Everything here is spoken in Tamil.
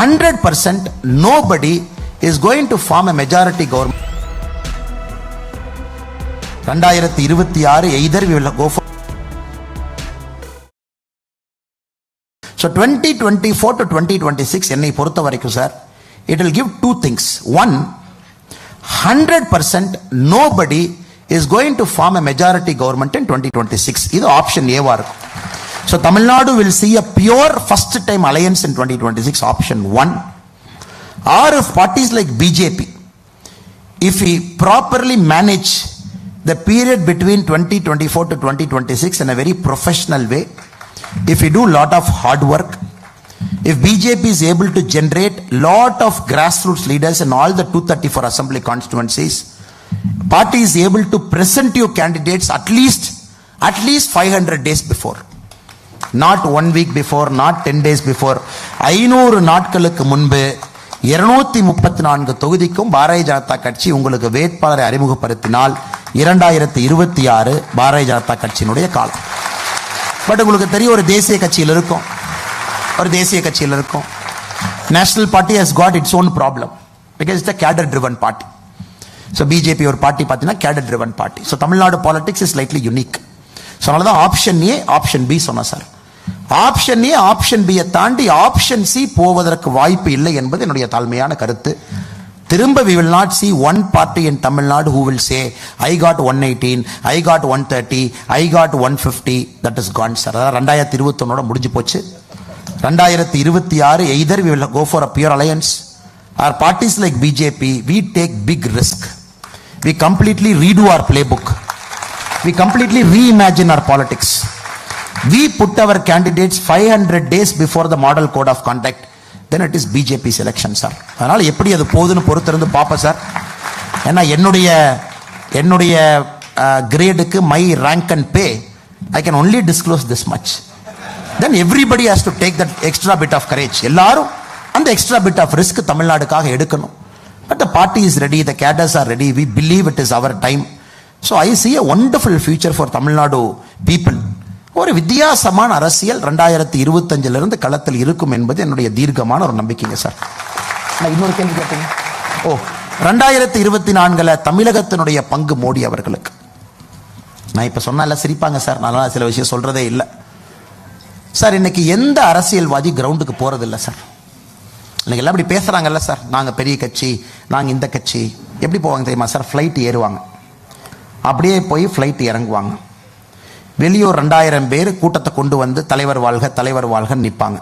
100% nobody is going to form a majority government. 2026 either we will go for. So 2024 to 2026 என்னை பொறுத்த வரைக்கும் sir, it will give two things. One, 100% nobody is going to form a majority government in 2026. இது ஆப்ஷன் ஏவா இருக்கும். So Tamil Nadu will see a pure first time alliance in 2026, option 1. Or if parties like BJP, if we properly manage the period between 2024 to 2026 in a very professional way, if we do lot of hard work, if BJP is able to generate lot of grassroots leaders in all the 234 assembly constituencies, party is able to present you candidates at least 500 days before, not 1 week before, not 10 days before. 500 நாட்களுக்கு முன்பு 234 தொகுதிக்கும் பாரதிய ஜனதா கட்சி உங்களுக்கு வேட்பாளரை அறிமுகப்படுத்தினால் 2026 பாரதிய ஜனதா கட்சியினுடைய காலம். பட் உங்களுக்கு தெரியும், ஒரு தேசிய கட்சியில் இருக்கும், national party has got its own problem because it's a cadre driven party. So BJP ஒரு பார்ட்டி பார்த்தீங்கன்னா cadre driven party. So Tamil Nadu politics is slightly unique. So அதனால தான் ஆப்ஷன் ஏ ஆப்ஷன் பி சொன்னேன் சார். ஆப்ஷன் ஏ ஆப்ஷன் பியை தாண்டி ஆப்ஷன் சி போவதற்கு வாய்ப்பு இல்லை என்பது என்னுடைய தாழ்மையான கருத்து. திரும்ப we will not see one party in Tamil Nadu who will say I got 118, I got 130, I got 150. that is gone sir. அதாவது 2021 முடிஞ்சு போச்சு. 2026 either we will go for a pure alliance, or parties like BJP, we take big risk. We completely redo our playbook. We completely reimagine our politics. We put our candidates 500 days before the model code of conduct. Then it is BJP's election sir. அதனால எப்படி அது போகுதுன்னு பொறுத்திருந்து பாப்போம் சார். ஏன்னா என்னுடைய கிரேடுக்கு my rank and pay, I can only disclose this much. Then everybody has to take that extra bit of courage. எல்லாரும் அந்த extra bit of risk தமிழ்நாடுக்காக எடுக்கணும். But the party is ready, the cadres are ready. We believe it is our time. So I see a wonderful future for Tamil Nadu people. ஒரு வித்தியாசமான அரசியல் 2025 களத்தில் இருக்கும் என்பது என்னுடைய தீர்க்கமான ஒரு நம்பிக்கைங்க சார். நான் இன்னொரு கேள்வி கேட்டீங்க. 2024 தமிழகத்தினுடைய பங்கு மோடி அவர்களுக்கு. நான் இப்ப சொன்னால சிரிப்பாங்க சார், நான் சில விஷயம் சொல்றதே இல்லை சார். இன்னைக்கு எந்த அரசியல்வாதி கிரவுண்டுக்கு போறது இல்லை சார். இன்னைக்கு எல்லாம் இப்படி பேசுறாங்கல்ல சார், நாங்க பெரிய கட்சி, நாங்க இந்த கட்சி. எப்படி போவாங்க தெரியுமா சார்? ஃபிளைட் ஏறுவாங்க, அப்படியே போய் ஃபிளைட் இறங்குவாங்க. வெளியூர் 2000 பேர் கூட்டத்தை கொண்டு வந்து தலைவர் வாழ்க தலைவர் வாழ்க நிற்பாங்க.